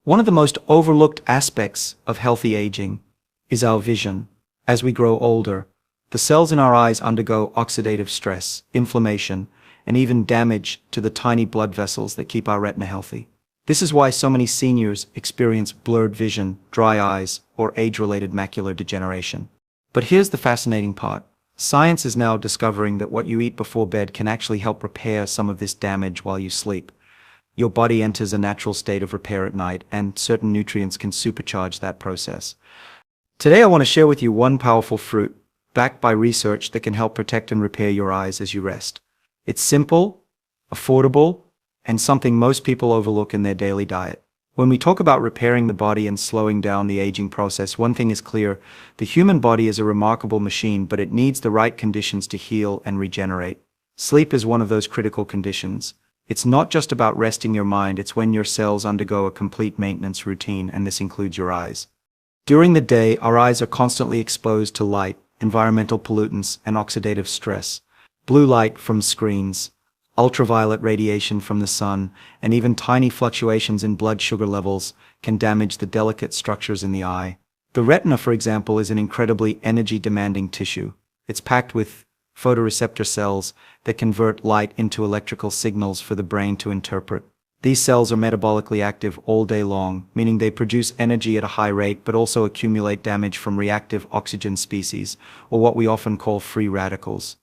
One of the most overlooked aspects of healthy aging is our vision. As we grow older, the cells in our eyes undergo oxidative stress, inflammation, and even damage to the tiny blood vessels that keep our retina healthy. This is why so many seniors experience blurred vision, dry eyes, or age-related macular degeneration. But here's the fascinating part. Science is now discovering that what you eat before bed can actually help repair some of this damage while you sleep. Your body enters a natural state of repair at night, and certain nutrients can supercharge that process. Today I want to share with you one powerful fruit, backed by research that can help protect and repair your eyes as you rest. It's simple, affordable, and something most people overlook in their daily diet. When we talk about repairing the body and slowing down the aging process, one thing is clear: the human body is a remarkable machine, but it needs the right conditions to heal and regenerate. Sleep is one of those critical conditions. It's not just about resting your mind, it's when your cells undergo a complete maintenance routine, and this includes your eyes. During the day, our eyes are constantly exposed to light, environmental pollutants, and oxidative stress. Blue light from screens, ultraviolet radiation from the sun, and even tiny fluctuations in blood sugar levels can damage the delicate structures in the eye. The retina, for example, is an incredibly energy-demanding tissue. It's packed with photoreceptor cells that convert light into electrical signals for the brain to interpret. These cells are metabolically active all day long, meaning they produce energy at a high rate but also accumulate damage from reactive oxygen species, or what we often call free radicals.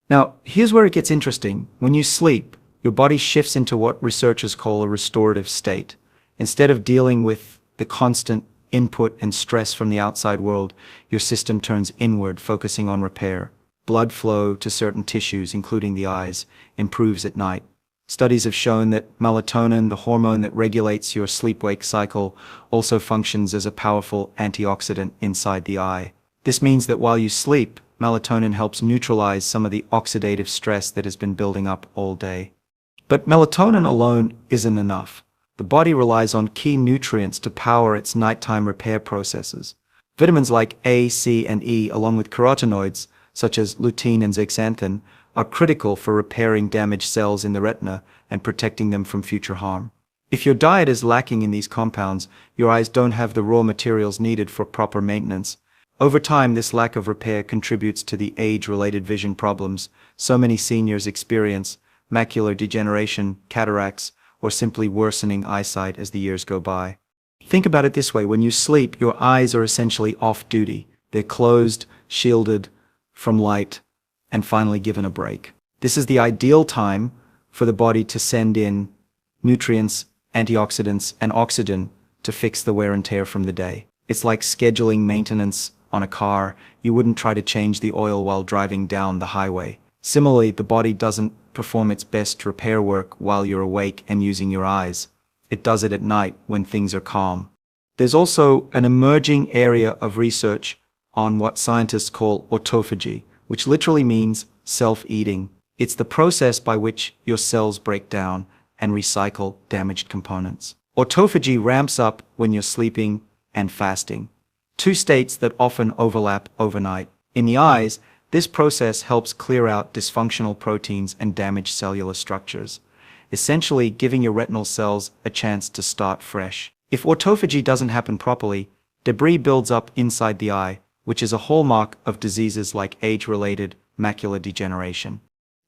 Now, here's where it gets interesting. When you sleep, your body shifts into what researchers call a restorative state. Instead of dealing with the constant input and stress from the outside world, your system turns inward, focusing on repair. Blood flow to certain tissues, including the eyes, improves at night. Studies have shown that melatonin, the hormone that regulates your sleep-wake cycle, also functions as a powerful antioxidant inside the eye. This means that while you sleep, melatonin helps neutralize some of the oxidative stress that has been building up all day. But melatonin alone isn't enough. The body relies on key nutrients to power its nighttime repair processes. Vitamins like A, C, and E, along with carotenoids, such as lutein and zeaxanthin, are critical for repairing damaged cells in the retina and protecting them from future harm. If your diet is lacking in these compounds, your eyes don't have the raw materials needed for proper maintenance. Over time, this lack of repair contributes to the age-related vision problems so many seniors experience: macular degeneration, cataracts, or simply worsening eyesight as the years go by. Think about it this way: when you sleep, your eyes are essentially off-duty. They're closed, shielded from light, and finally given a break. This is the ideal time for the body to send in nutrients, antioxidants, and oxygen to fix the wear and tear from the day. It's like scheduling maintenance on a car. You wouldn't try to change the oil while driving down the highway. Similarly, the body doesn't perform its best repair work while you're awake and using your eyes. It does it at night when things are calm. There's also an emerging area of research on what scientists call autophagy, which literally means self-eating. It's the process by which your cells break down and recycle damaged components. Autophagy ramps up when you're sleeping and fasting, two states that often overlap overnight. In the eyes, this process helps clear out dysfunctional proteins and damaged cellular structures, essentially giving your retinal cells a chance to start fresh. If autophagy doesn't happen properly, debris builds up inside the eye, which is a hallmark of diseases like age-related macular degeneration.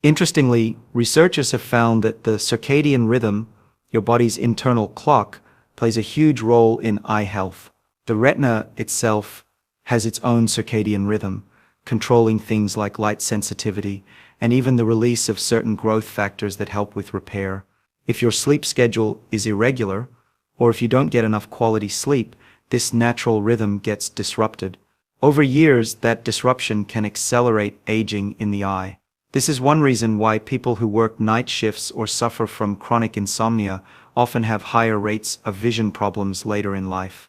Interestingly, researchers have found that the circadian rhythm, your body's internal clock, plays a huge role in eye health. The retina itself has its own circadian rhythm, controlling things like light sensitivity and even the release of certain growth factors that help with repair. If your sleep schedule is irregular, or if you don't get enough quality sleep, this natural rhythm gets disrupted. Over years, that disruption can accelerate aging in the eye. This is one reason why people who work night shifts or suffer from chronic insomnia often have higher rates of vision problems later in life.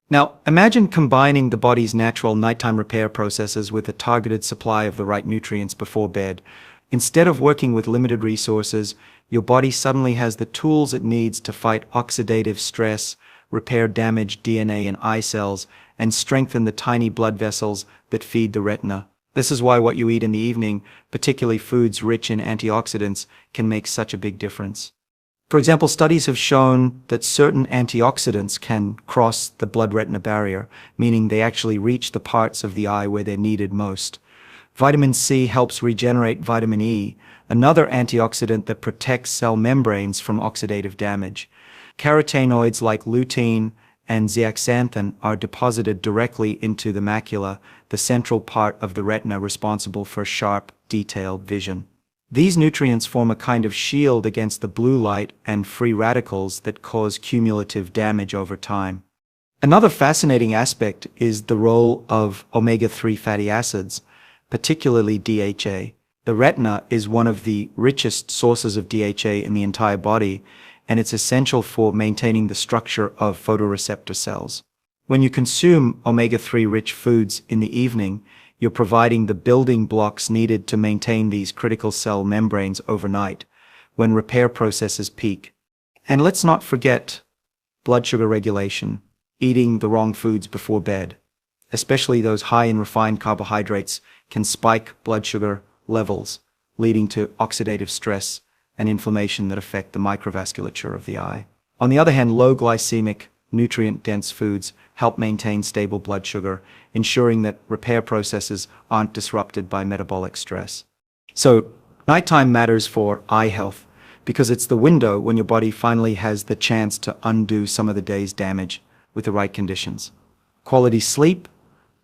Now, imagine combining the body's natural nighttime repair processes with a targeted supply of the right nutrients before bed. Instead of working with limited resources, your body suddenly has the tools it needs to fight oxidative stress, repair damaged DNA in eye cells, and strengthen the tiny blood vessels that feed the retina. This is why what you eat in the evening, particularly foods rich in antioxidants, can make such a big difference. For example, studies have shown that certain antioxidants can cross the blood-retina barrier, meaning they actually reach the parts of the eye where they're needed most. Vitamin C helps regenerate vitamin E, another antioxidant that protects cell membranes from oxidative damage. Carotenoids like lutein and zeaxanthin are deposited directly into the macula, the central part of the retina responsible for sharp, detailed vision. These nutrients form a kind of shield against the blue light and free radicals that cause cumulative damage over time. Another fascinating aspect is the role of omega-3 fatty acids, particularly DHA. The retina is one of the richest sources of DHA in the entire body, and it's essential for maintaining the structure of photoreceptor cells. When you consume omega-3 rich foods in the evening, you're providing the building blocks needed to maintain these critical cell membranes overnight, when repair processes peak. And let's not forget blood sugar regulation, eating the wrong foods before bed, especially those high in refined carbohydrates, can spike blood sugar levels, leading to oxidative stress and inflammation that affect the microvasculature of the eye. On the other hand, low glycemic, nutrient-dense foods help maintain stable blood sugar, ensuring that repair processes aren't disrupted by metabolic stress. So, nighttime matters for eye health because it's the window when your body finally has the chance to undo some of the day's damage with the right conditions. Quality sleep,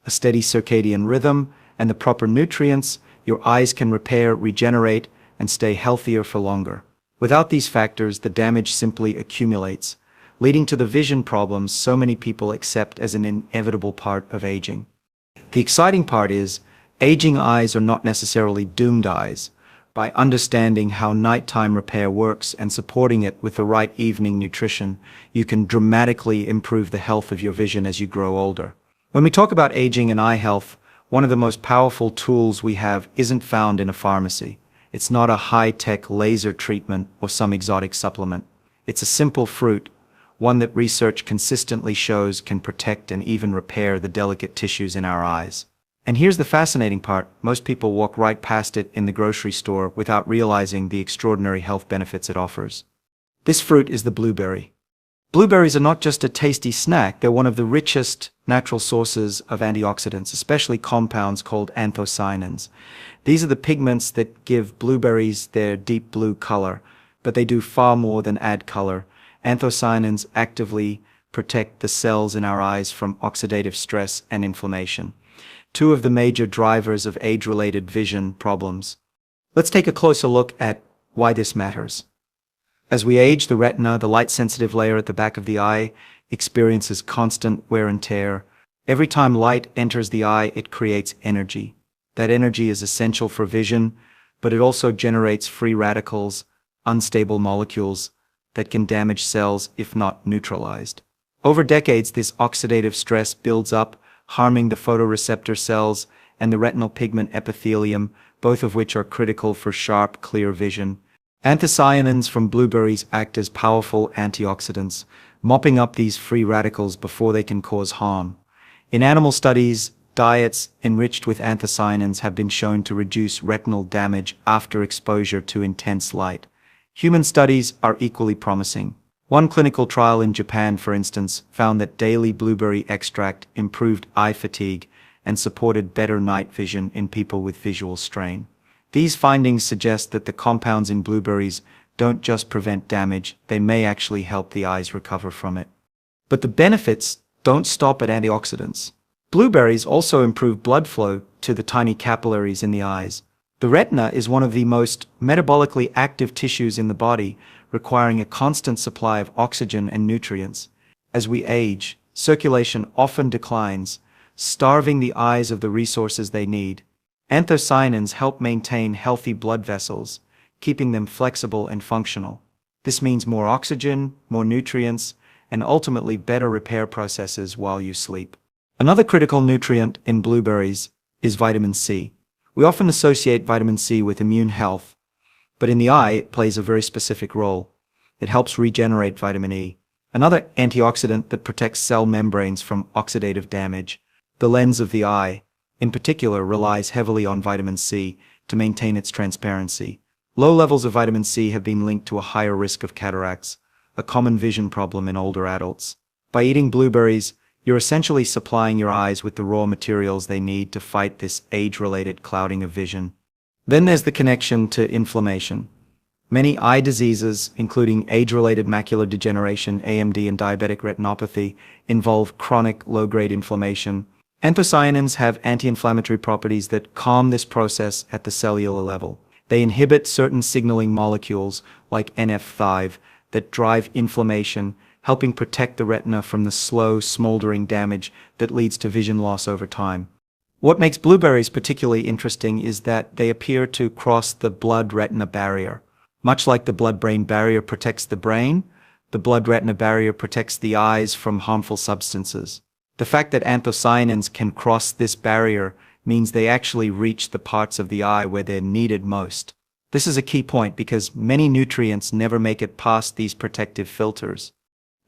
a steady circadian rhythm, and the proper nutrients, your eyes can repair, regenerate, and stay healthier for longer. Without these factors, the damage simply accumulates, leading to the vision problems so many people accept as an inevitable part of aging. The exciting part is, aging eyes are not necessarily doomed eyes. By understanding how nighttime repair works and supporting it with the right evening nutrition, you can dramatically improve the health of your vision as you grow older. When we talk about aging and eye health, one of the most powerful tools we have isn't found in a pharmacy. It's not a high-tech laser treatment or some exotic supplement. It's a simple fruit, one that research consistently shows can protect and even repair the delicate tissues in our eyes. And here's the fascinating part, most people walk right past it in the grocery store without realizing the extraordinary health benefits it offers. This fruit is the blueberry. Blueberries are not just a tasty snack, they're one of the richest natural sources of antioxidants, especially compounds called anthocyanins. These are the pigments that give blueberries their deep blue color, but they do far more than add color. Anthocyanins actively protect the cells in our eyes from oxidative stress and inflammation, two of the major drivers of age-related vision problems. Let's take a closer look at why this matters. As we age, the retina, the light-sensitive layer at the back of the eye, experiences constant wear and tear. Every time light enters the eye, it creates energy. That energy is essential for vision, but it also generates free radicals, unstable molecules, that can damage cells if not neutralized. Over decades, this oxidative stress builds up, harming the photoreceptor cells and the retinal pigment epithelium, both of which are critical for sharp, clear vision. Anthocyanins from blueberries act as powerful antioxidants, mopping up these free radicals before they can cause harm. In animal studies, diets enriched with anthocyanins have been shown to reduce retinal damage after exposure to intense light. Human studies are equally promising. One clinical trial in Japan, for instance, found that daily blueberry extract improved eye fatigue and supported better night vision in people with visual strain. These findings suggest that the compounds in blueberries don't just prevent damage, they may actually help the eyes recover from it. But the benefits don't stop at antioxidants. Blueberries also improve blood flow to the tiny capillaries in the eyes. The retina is one of the most metabolically active tissues in the body, requiring a constant supply of oxygen and nutrients. As we age, circulation often declines, starving the eyes of the resources they need. Anthocyanins help maintain healthy blood vessels, keeping them flexible and functional. This means more oxygen, more nutrients, and ultimately better repair processes while you sleep. Another critical nutrient in blueberries is vitamin C. We often associate vitamin C with immune health, but in the eye it plays a very specific role. It helps regenerate vitamin E, another antioxidant that protects cell membranes from oxidative damage. The lens of the eye, in particular, relies heavily on vitamin C to maintain its transparency, Low levels of vitamin C have been linked to a higher risk of cataracts, a common vision problem in older adults. By eating blueberries, you're essentially supplying your eyes with the raw materials they need to fight this age-related clouding of vision. Then there's the connection to inflammation. Many eye diseases, including age-related macular degeneration, AMD, and diabetic retinopathy, involve chronic low-grade inflammation. Anthocyanins have anti-inflammatory properties that calm this process at the cellular level. They inhibit certain signaling molecules, like NF5, that drive inflammation, helping protect the retina from the slow, smoldering damage that leads to vision loss over time. What makes blueberries particularly interesting is that they appear to cross the blood-retina barrier. Much like the blood-brain barrier protects the brain, the blood-retina barrier protects the eyes from harmful substances. The fact that anthocyanins can cross this barrier means they actually reach the parts of the eye where they're needed most. This is a key point because many nutrients never make it past these protective filters.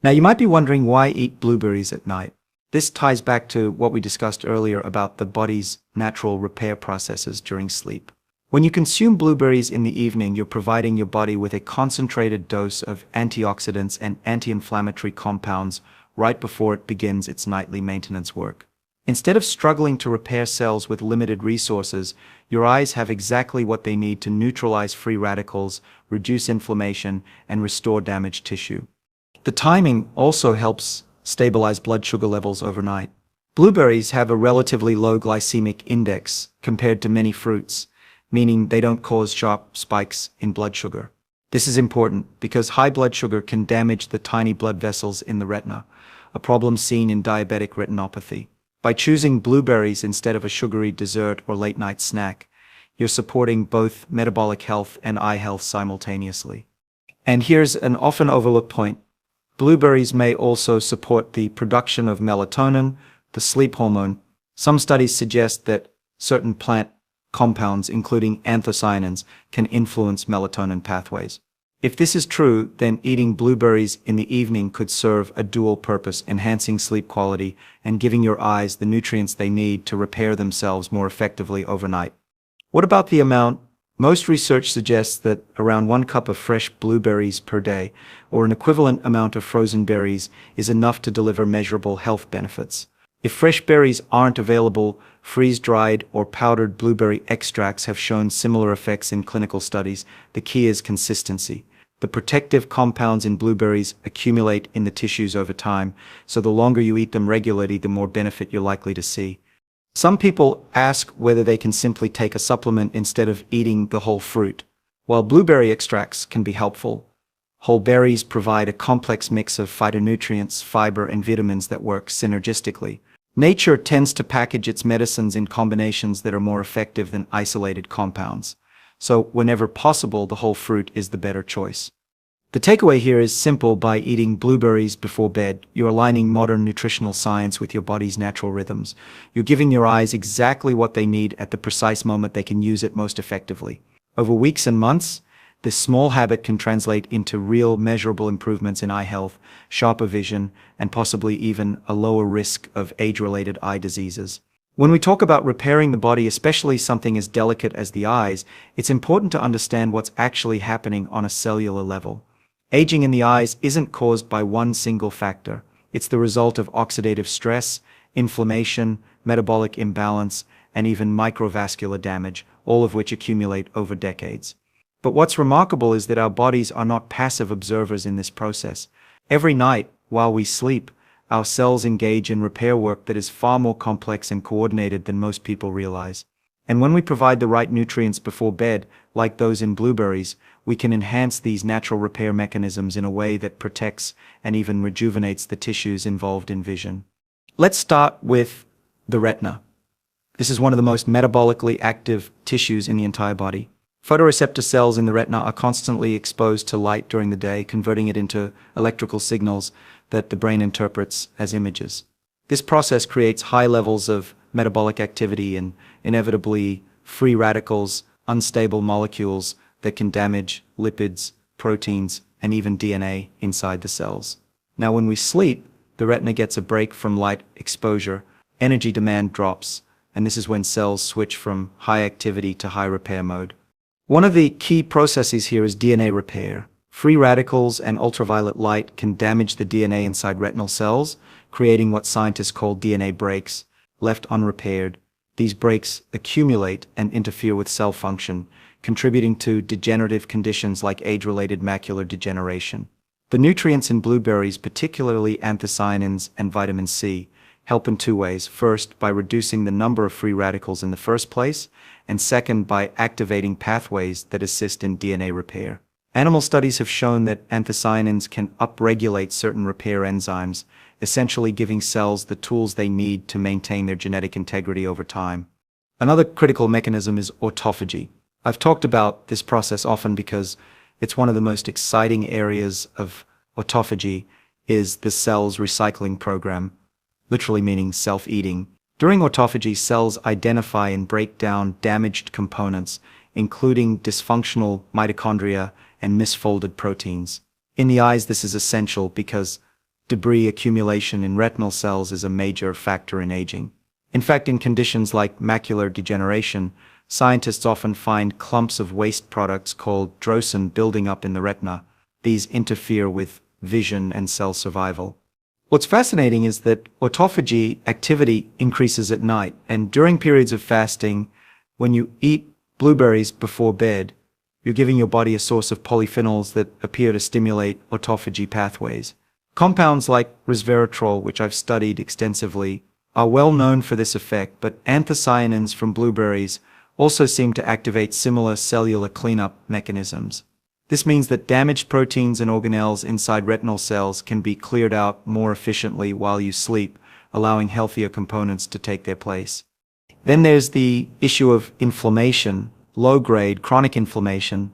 Now you might be wondering why eat blueberries at night. This ties back to what we discussed earlier about the body's natural repair processes during sleep. When you consume blueberries in the evening, you're providing your body with a concentrated dose of antioxidants and anti-inflammatory compounds right before it begins its nightly maintenance work. Instead of struggling to repair cells with limited resources, your eyes have exactly what they need to neutralize free radicals, reduce inflammation, and restore damaged tissue. The timing also helps stabilize blood sugar levels overnight. Blueberries have a relatively low glycemic index compared to many fruits, meaning they don't cause sharp spikes in blood sugar. This is important because high blood sugar can damage the tiny blood vessels in the retina, a problem seen in diabetic retinopathy. By choosing blueberries instead of a sugary dessert or late-night snack, you're supporting both metabolic health and eye health simultaneously. And here's an often overlooked point. Blueberries may also support the production of melatonin, the sleep hormone. Some studies suggest that certain plant compounds, including anthocyanins, can influence melatonin pathways. If this is true, then eating blueberries in the evening could serve a dual purpose, enhancing sleep quality and giving your eyes the nutrients they need to repair themselves more effectively overnight. What about the amount? Most research suggests that around 1 cup of fresh blueberries per day, or an equivalent amount of frozen berries, is enough to deliver measurable health benefits. If fresh berries aren't available, freeze-dried or powdered blueberry extracts have shown similar effects in clinical studies. The key is consistency. The protective compounds in blueberries accumulate in the tissues over time, so the longer you eat them regularly, the more benefit you're likely to see. Some people ask whether they can simply take a supplement instead of eating the whole fruit. While blueberry extracts can be helpful, whole berries provide a complex mix of phytonutrients, fiber, and vitamins that work synergistically. Nature tends to package its medicines in combinations that are more effective than isolated compounds. So whenever possible, the whole fruit is the better choice. The takeaway here is simple. By eating blueberries before bed, you're aligning modern nutritional science with your body's natural rhythms. You're giving your eyes exactly what they need at the precise moment they can use it most effectively. Over weeks and months, this small habit can translate into real measurable improvements in eye health, sharper vision, and possibly even a lower risk of age-related eye diseases. When we talk about repairing the body, especially something as delicate as the eyes, it's important to understand what's actually happening on a cellular level. Aging in the eyes isn't caused by one single factor. It's the result of oxidative stress, inflammation, metabolic imbalance, and even microvascular damage, all of which accumulate over decades. But what's remarkable is that our bodies are not passive observers in this process. Every night, while we sleep, our cells engage in repair work that is far more complex and coordinated than most people realize. And when we provide the right nutrients before bed, like those in blueberries, we can enhance these natural repair mechanisms in a way that protects and even rejuvenates the tissues involved in vision. Let's start with the retina. This is one of the most metabolically active tissues in the entire body. Photoreceptor cells in the retina are constantly exposed to light during the day, converting it into electrical signals that the brain interprets as images. This process creates high levels of metabolic activity and inevitably free radicals, unstable molecules that can damage lipids, proteins, and even DNA inside the cells. Now, when we sleep, the retina gets a break from light exposure, energy demand drops, and this is when cells switch from high activity to high repair mode. One of the key processes here is DNA repair. Free radicals and ultraviolet light can damage the DNA inside retinal cells, creating what scientists call DNA breaks. Left unrepaired, these breaks accumulate and interfere with cell function, contributing to degenerative conditions like age-related macular degeneration. The nutrients in blueberries, particularly anthocyanins and vitamin C, help in two ways. First, by reducing the number of free radicals in the first place, and second, by activating pathways that assist in DNA repair. Animal studies have shown that anthocyanins can upregulate certain repair enzymes, essentially giving cells the tools they need to maintain their genetic integrity over time. Another critical mechanism is autophagy. I've talked about this process often because it's one of the most exciting areas of autophagy is the cell's recycling program, literally meaning self-eating. During autophagy, cells identify and break down damaged components, including dysfunctional mitochondria and misfolded proteins. In the eyes, this is essential because debris accumulation in retinal cells is a major factor in aging. In fact, in conditions like macular degeneration, scientists often find clumps of waste products called drosin building up in the retina. These interfere with vision and cell survival. What's fascinating is that autophagy activity increases at night, and during periods of fasting, when you eat blueberries before bed, you're giving your body a source of polyphenols that appear to stimulate autophagy pathways. Compounds like resveratrol, which I've studied extensively, are well known for this effect, but anthocyanins from blueberries also seem to activate similar cellular cleanup mechanisms. This means that damaged proteins and organelles inside retinal cells can be cleared out more efficiently while you sleep, allowing healthier components to take their place. Then there's the issue of inflammation, low-grade chronic inflammation.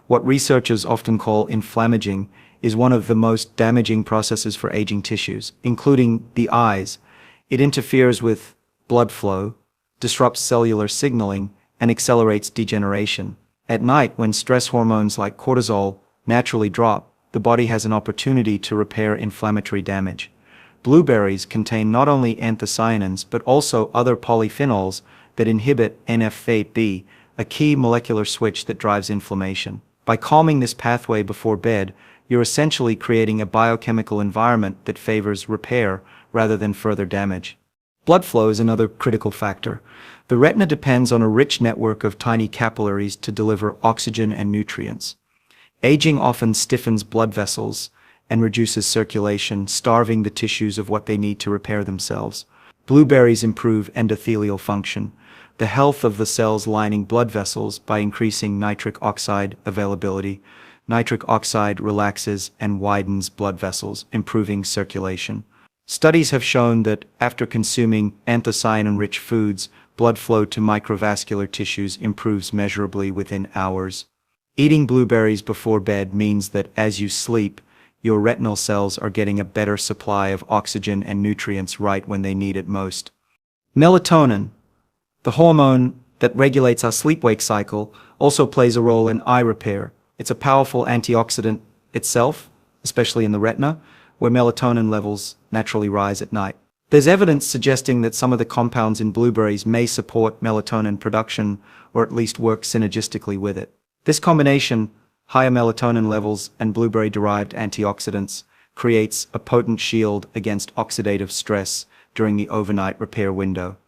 What researchers often call inflammaging is one of the most damaging processes for aging tissues, including the eyes. It interferes with blood flow, disrupts cellular signaling, and accelerates degeneration. At night, when stress hormones like cortisol naturally drop, the body has an opportunity to repair inflammatory damage. Blueberries contain not only anthocyanins but also other polyphenols that inhibit NF-κB, a key molecular switch that drives inflammation. By calming this pathway before bed, you're essentially creating a biochemical environment that favors repair rather than further damage. Blood flow is another critical factor. The retina depends on a rich network of tiny capillaries to deliver oxygen and nutrients. Aging often stiffens blood vessels and reduces circulation, starving the tissues of what they need to repair themselves. Blueberries improve endothelial function, the health of the cells lining blood vessels, by increasing nitric oxide availability. Nitric oxide relaxes and widens blood vessels, improving circulation. Studies have shown that after consuming anthocyanin-rich foods, blood flow to microvascular tissues improves measurably within hours. Eating blueberries before bed means that as you sleep, your retinal cells are getting a better supply of oxygen and nutrients right when they need it most. Melatonin, the hormone that regulates our sleep-wake cycle, also plays a role in eye repair. It's a powerful antioxidant itself, especially in the retina, where melatonin levels naturally rise at night. There's evidence suggesting that some of the compounds in blueberries may support melatonin production or at least work synergistically with it. This combination, higher melatonin levels and blueberry-derived antioxidants, creates a potent shield against oxidative stress during the overnight repair window.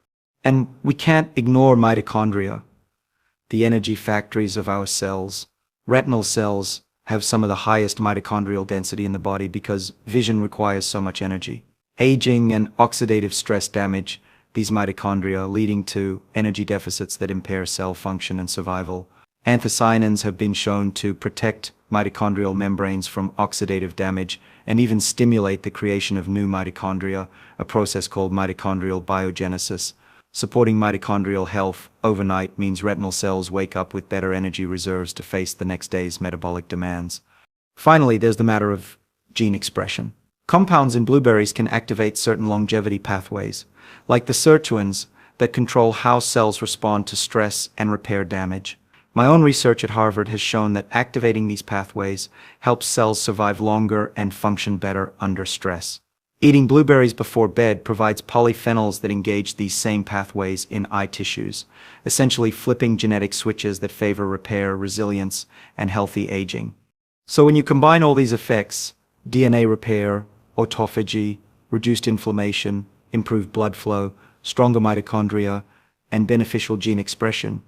And we can't ignore mitochondria, the energy factories of our cells. Retinal cells have some of the highest mitochondrial density in the body because vision requires so much energy. Aging and oxidative stress damage these mitochondria, leading to energy deficits that impair cell function and survival. Anthocyanins have been shown to protect mitochondrial membranes from oxidative damage and even stimulate the creation of new mitochondria, a process called mitochondrial biogenesis. Supporting mitochondrial health overnight means retinal cells wake up with better energy reserves to face the next day's metabolic demands. Finally, there's the matter of gene expression. Compounds in blueberries can activate certain longevity pathways, like the sirtuins, that control how cells respond to stress and repair damage. My own research at Harvard has shown that activating these pathways helps cells survive longer and function better under stress. Eating blueberries before bed provides polyphenols that engage these same pathways in eye tissues, essentially flipping genetic switches that favor repair, resilience, and healthy aging. So when you combine all these effects, DNA repair, autophagy, reduced inflammation, improved blood flow, stronger mitochondria, and beneficial gene expression,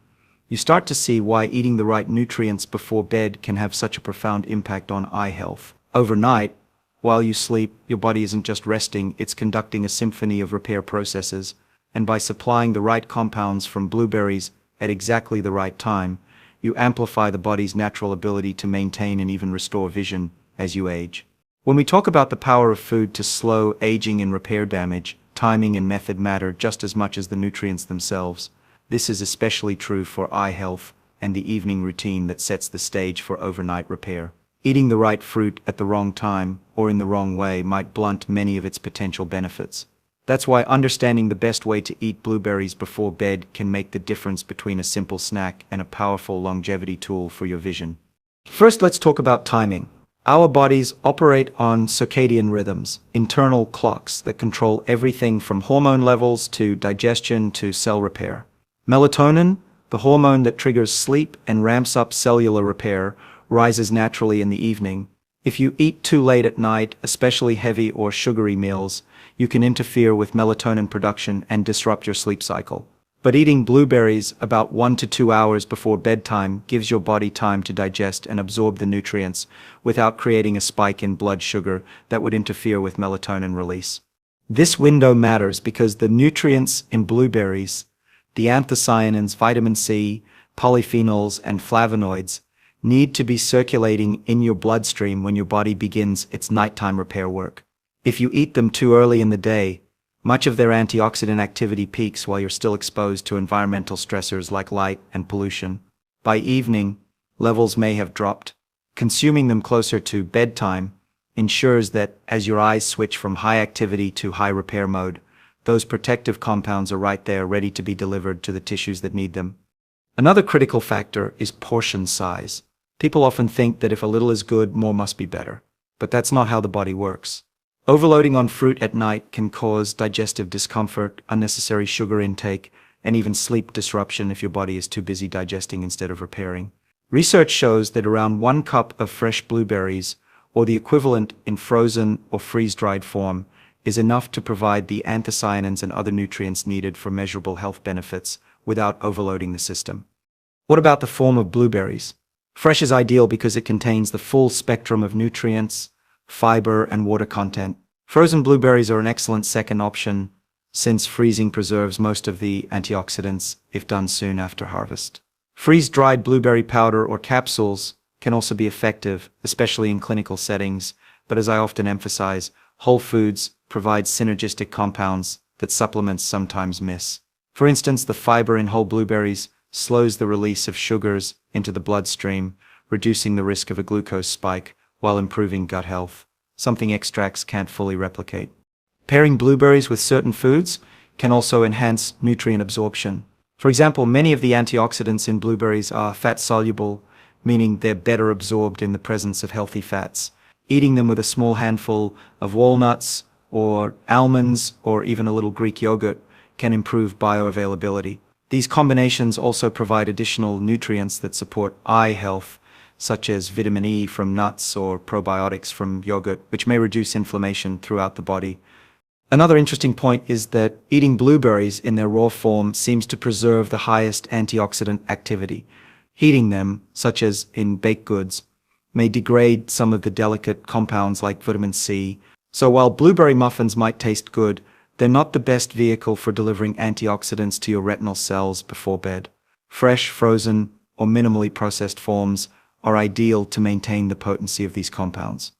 you start to see why eating the right nutrients before bed can have such a profound impact on eye health. Overnight, while you sleep, your body isn't just resting, it's conducting a symphony of repair processes, and by supplying the right compounds from blueberries at exactly the right time, you amplify the body's natural ability to maintain and even restore vision as you age. When we talk about the power of food to slow aging and repair damage, timing and method matter just as much as the nutrients themselves. This is especially true for eye health and the evening routine that sets the stage for overnight repair. Eating the right fruit at the wrong time or in the wrong way might blunt many of its potential benefits. That's why understanding the best way to eat blueberries before bed can make the difference between a simple snack and a powerful longevity tool for your vision. First, let's talk about timing. Our bodies operate on circadian rhythms, internal clocks that control everything from hormone levels to digestion to cell repair. Melatonin, the hormone that triggers sleep and ramps up cellular repair, rises naturally in the evening. If you eat too late at night, especially heavy or sugary meals, you can interfere with melatonin production and disrupt your sleep cycle. But eating blueberries about 1 to 2 hours before bedtime gives your body time to digest and absorb the nutrients without creating a spike in blood sugar that would interfere with melatonin release. This window matters because the nutrients in blueberries, the anthocyanins, vitamin C, polyphenols, and flavonoids, need to be circulating in your bloodstream when your body begins its nighttime repair work. If you eat them too early in the day, much of their antioxidant activity peaks while you're still exposed to environmental stressors like light and pollution. By evening, levels may have dropped. Consuming them closer to bedtime ensures that as your eyes switch from high activity to high repair mode, those protective compounds are right there ready to be delivered to the tissues that need them. Another critical factor is portion size. People often think that if a little is good, more must be better. But that's not how the body works. Overloading on fruit at night can cause digestive discomfort, unnecessary sugar intake, and even sleep disruption if your body is too busy digesting instead of repairing. Research shows that around 1 cup of fresh blueberries, or the equivalent in frozen or freeze-dried form, is enough to provide the anthocyanins and other nutrients needed for measurable health benefits without overloading the system. What about the form of blueberries? Fresh is ideal because it contains the full spectrum of nutrients, fiber, and water content. Frozen blueberries are an excellent second option since freezing preserves most of the antioxidants if done soon after harvest. Freeze-dried blueberry powder or capsules can also be effective, especially in clinical settings, but as I often emphasize, whole foods provide synergistic compounds that supplements sometimes miss. For instance, the fiber in whole blueberries slows the release of sugars into the bloodstream, reducing the risk of a glucose spike while improving gut health, something extracts can't fully replicate. Pairing blueberries with certain foods can also enhance nutrient absorption. For example, many of the antioxidants in blueberries are fat-soluble, meaning they're better absorbed in the presence of healthy fats. Eating them with a small handful of walnuts or almonds or even a little Greek yogurt can improve bioavailability. These combinations also provide additional nutrients that support eye health, such as vitamin E from nuts or probiotics from yogurt, which may reduce inflammation throughout the body. Another interesting point is that eating blueberries in their raw form seems to preserve the highest antioxidant activity. Heating them, such as in baked goods, may degrade some of the delicate compounds like vitamin C. So while blueberry muffins might taste good, they're not the best vehicle for delivering antioxidants to your retinal cells before bed. Fresh, frozen, or minimally processed forms are ideal to maintain the potency of these compounds.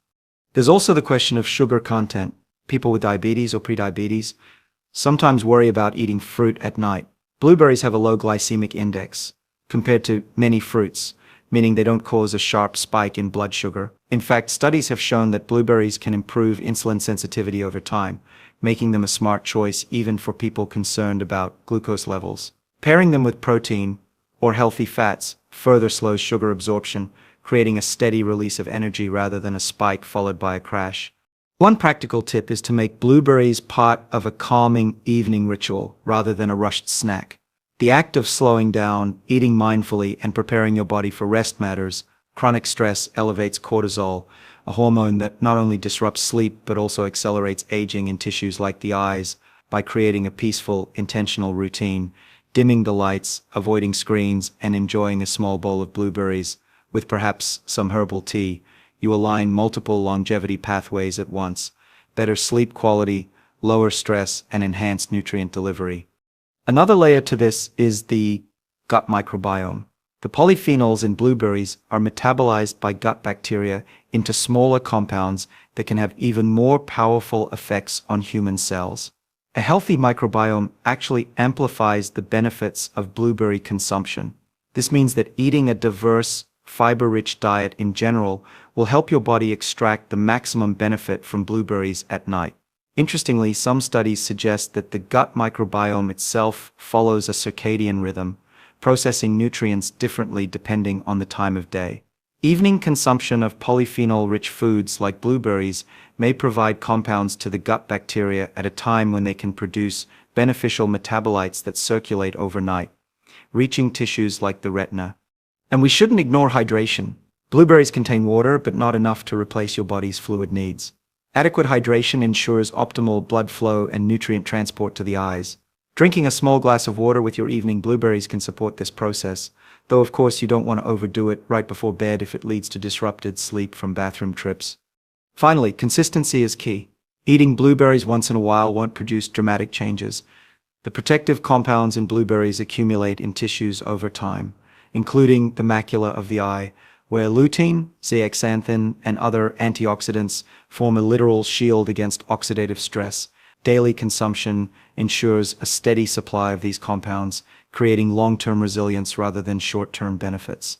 There's also the question of sugar content. People with diabetes or prediabetes sometimes worry about eating fruit at night. Blueberries have a low glycemic index compared to many fruits, meaning they don't cause a sharp spike in blood sugar. In fact, studies have shown that blueberries can improve insulin sensitivity over time, making them a smart choice even for people concerned about glucose levels. Pairing them with protein or healthy fats further slows sugar absorption, creating a steady release of energy rather than a spike followed by a crash. One practical tip is to make blueberries part of a calming evening ritual rather than a rushed snack. The act of slowing down, eating mindfully, and preparing your body for rest matters. Chronic stress elevates cortisol, a hormone that not only disrupts sleep but also accelerates aging in tissues like the eyes. By creating a peaceful, intentional routine, dimming the lights, avoiding screens, and enjoying a small bowl of blueberries, with perhaps some herbal tea, you align multiple longevity pathways at once: better sleep quality, lower stress, and enhanced nutrient delivery. Another layer to this is the gut microbiome. The polyphenols in blueberries are metabolized by gut bacteria into smaller compounds that can have even more powerful effects on human cells. A healthy microbiome actually amplifies the benefits of blueberry consumption. This means that eating a diverse, fiber-rich diet in general will help your body extract the maximum benefit from blueberries at night. Interestingly, some studies suggest that the gut microbiome itself follows a circadian rhythm, processing nutrients differently depending on the time of day. Evening consumption of polyphenol-rich foods like blueberries may provide compounds to the gut bacteria at a time when they can produce beneficial metabolites that circulate overnight, reaching tissues like the retina. And we shouldn't ignore hydration. Blueberries contain water, but not enough to replace your body's fluid needs. Adequate hydration ensures optimal blood flow and nutrient transport to the eyes. Drinking a small glass of water with your evening blueberries can support this process, though of course you don't want to overdo it right before bed if it leads to disrupted sleep from bathroom trips. Finally, consistency is key. Eating blueberries once in a while won't produce dramatic changes. The protective compounds in blueberries accumulate in tissues over time, including the macula of the eye, where lutein, zeaxanthin, and other antioxidants form a literal shield against oxidative stress. Daily consumption ensures a steady supply of these compounds, creating long-term resilience rather than short-term benefits.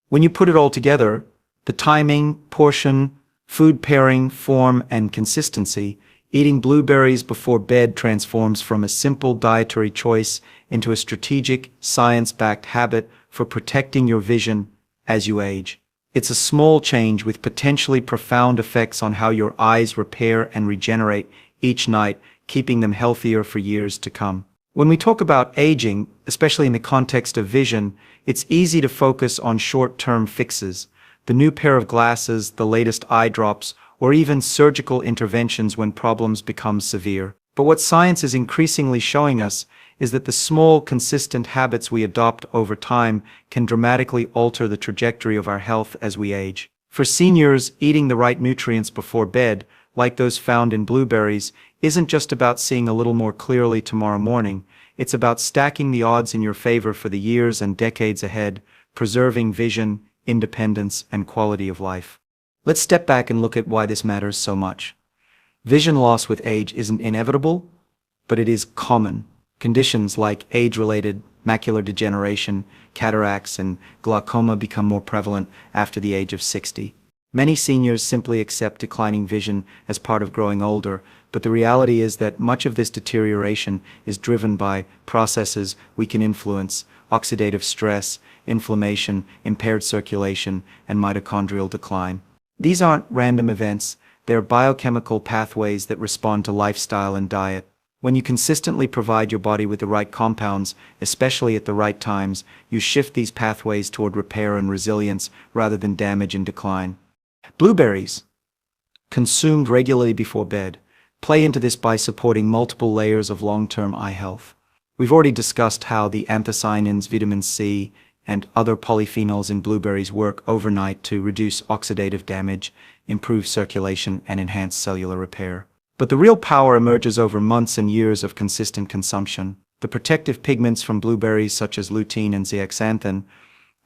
When you put it all together, the timing, portion, food pairing, form, and consistency, eating blueberries before bed transforms from a simple dietary choice into a strategic, science-backed habit for protecting your vision as you age. It's a small change with potentially profound effects on how your eyes repair and regenerate each night, keeping them healthier for years to come. When we talk about aging, especially in the context of vision, it's easy to focus on short-term fixes, the new pair of glasses, the latest eye drops, or even surgical interventions when problems become severe. But what science is increasingly showing us is that the small, consistent habits we adopt over time can dramatically alter the trajectory of our health as we age. For seniors, eating the right nutrients before bed, like those found in blueberries, isn't just about seeing a little more clearly tomorrow morning. It's about stacking the odds in your favor for the years and decades ahead, preserving vision, independence, and quality of life. Let's step back and look at why this matters so much. Vision loss with age isn't inevitable, but it is common. Conditions like age-related macular degeneration, cataracts, and glaucoma become more prevalent after the age of 60. Many seniors simply accept declining vision as part of growing older, but the reality is that much of this deterioration is driven by processes we can influence: oxidative stress, inflammation, impaired circulation, and mitochondrial decline. These aren't random events, they're biochemical pathways that respond to lifestyle and diet. When you consistently provide your body with the right compounds, especially at the right times, you shift these pathways toward repair and resilience rather than damage and decline. Blueberries, consumed regularly before bed, play into this by supporting multiple layers of long-term eye health. We've already discussed how the anthocyanins, vitamin C, and other polyphenols in blueberries work overnight to reduce oxidative damage, improve circulation, and enhance cellular repair. But the real power emerges over months and years of consistent consumption. The protective pigments from blueberries, such as lutein and zeaxanthin,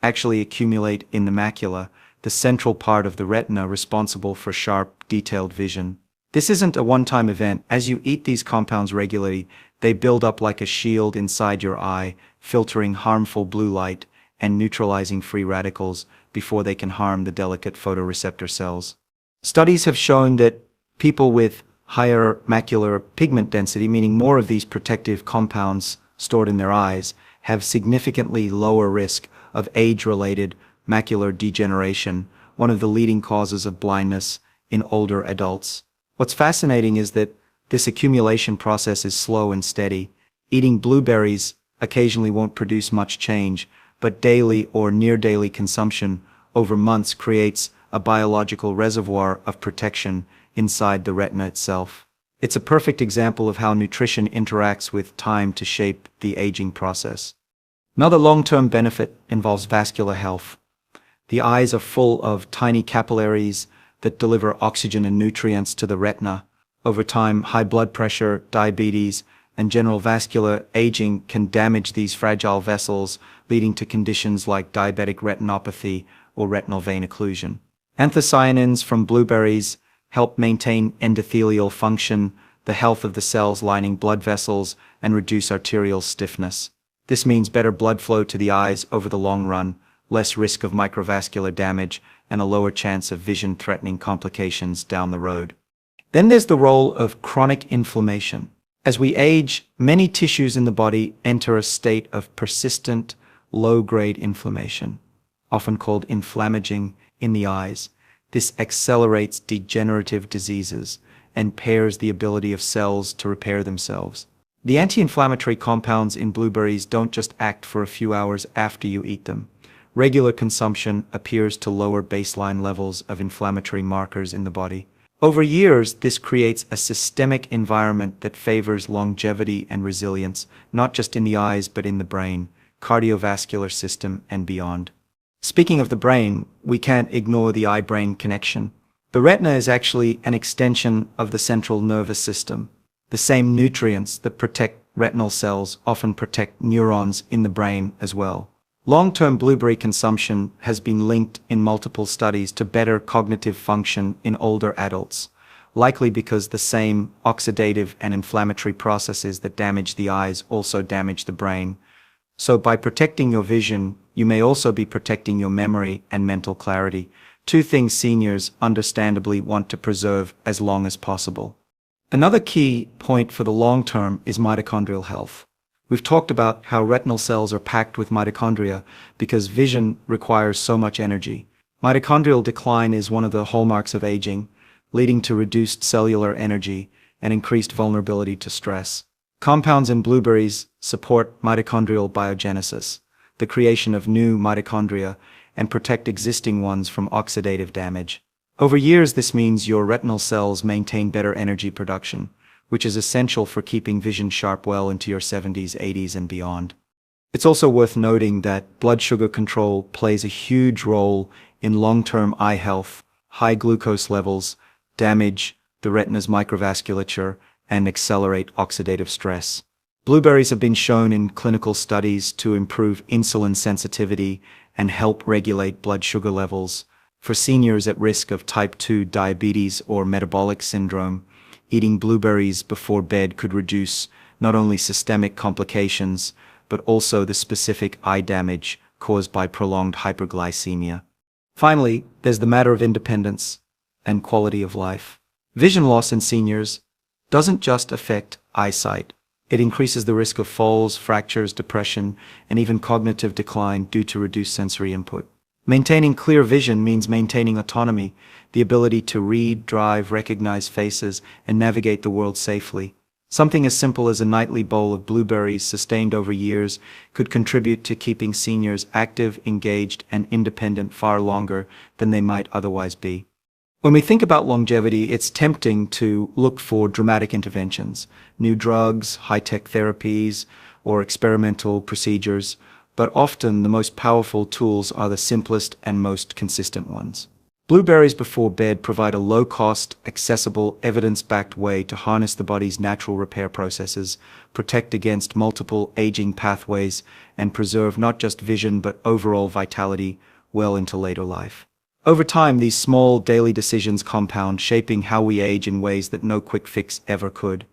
actually accumulate in the macula, the central part of the retina responsible for sharp, detailed vision. This isn't a one-time event. As you eat these compounds regularly, they build up like a shield inside your eye, filtering harmful blue light and neutralizing free radicals before they can harm the delicate photoreceptor cells. Studies have shown that people with higher macular pigment density, meaning more of these protective compounds stored in their eyes, have significantly lower risk of age-related macular degeneration, one of the leading causes of blindness in older adults. What's fascinating is that this accumulation process is slow and steady. Eating blueberries occasionally won't produce much change, but daily or near daily consumption over months creates a biological reservoir of protection inside the retina itself. It's a perfect example of how nutrition interacts with time to shape the aging process. Another long-term benefit involves vascular health. The eyes are full of tiny capillaries that deliver oxygen and nutrients to the retina. Over time, high blood pressure, diabetes, and general vascular aging can damage these fragile vessels, leading to conditions like diabetic retinopathy or retinal vein occlusion. Anthocyanins from blueberries help maintain endothelial function, the health of the cells lining blood vessels, and reduce arterial stiffness. This means better blood flow to the eyes over the long run, less risk of microvascular damage, and a lower chance of vision-threatening complications down the road. Then there's the role of chronic inflammation. As we age, many tissues in the body enter a state of persistent, low-grade inflammation, often called inflammaging in the eyes. This accelerates degenerative diseases and impairs the ability of cells to repair themselves. The anti-inflammatory compounds in blueberries don't just act for a few hours after you eat them. Regular consumption appears to lower baseline levels of inflammatory markers in the body. Over years, this creates a systemic environment that favors longevity and resilience, not just in the eyes but in the brain, cardiovascular system, and beyond. Speaking of the brain, we can't ignore the eye-brain connection. The retina is actually an extension of the central nervous system. The same nutrients that protect retinal cells often protect neurons in the brain as well. Long-term blueberry consumption has been linked in multiple studies to better cognitive function in older adults, likely because the same oxidative and inflammatory processes that damage the eyes also damage the brain. So by protecting your vision, you may also be protecting your memory and mental clarity, two things seniors understandably want to preserve as long as possible. Another key point for the long term is mitochondrial health. We've talked about how retinal cells are packed with mitochondria because vision requires so much energy. Mitochondrial decline is one of the hallmarks of aging, leading to reduced cellular energy and increased vulnerability to stress. Compounds in blueberries support mitochondrial biogenesis, the creation of new mitochondria, and protect existing ones from oxidative damage. Over years, this means your retinal cells maintain better energy production, which is essential for keeping vision sharp well into your 70s, 80s, and beyond. It's also worth noting that blood sugar control plays a huge role in long-term eye health. High glucose levels damage the retina's microvasculature and accelerate oxidative stress. Blueberries have been shown in clinical studies to improve insulin sensitivity and help regulate blood sugar levels. For seniors at risk of type 2 diabetes or metabolic syndrome, eating blueberries before bed could reduce not only systemic complications, but also the specific eye damage caused by prolonged hyperglycemia. Finally, there's the matter of independence and quality of life. Vision loss in seniors doesn't just affect eyesight. It increases the risk of falls, fractures, depression, and even cognitive decline due to reduced sensory input. Maintaining clear vision means maintaining autonomy, the ability to read, drive, recognize faces, and navigate the world safely. Something as simple as a nightly bowl of blueberries sustained over years could contribute to keeping seniors active, engaged, and independent far longer than they might otherwise be. When we think about longevity, it's tempting to look for dramatic interventions, new drugs, high-tech therapies, or experimental procedures, but often the most powerful tools are the simplest and most consistent ones. Blueberries before bed provide a low-cost, accessible, evidence-backed way to harness the body's natural repair processes, protect against multiple aging pathways, and preserve not just vision but overall vitality well into later life. Over time, these small daily decisions compound, shaping how we age in ways that no quick fix ever could.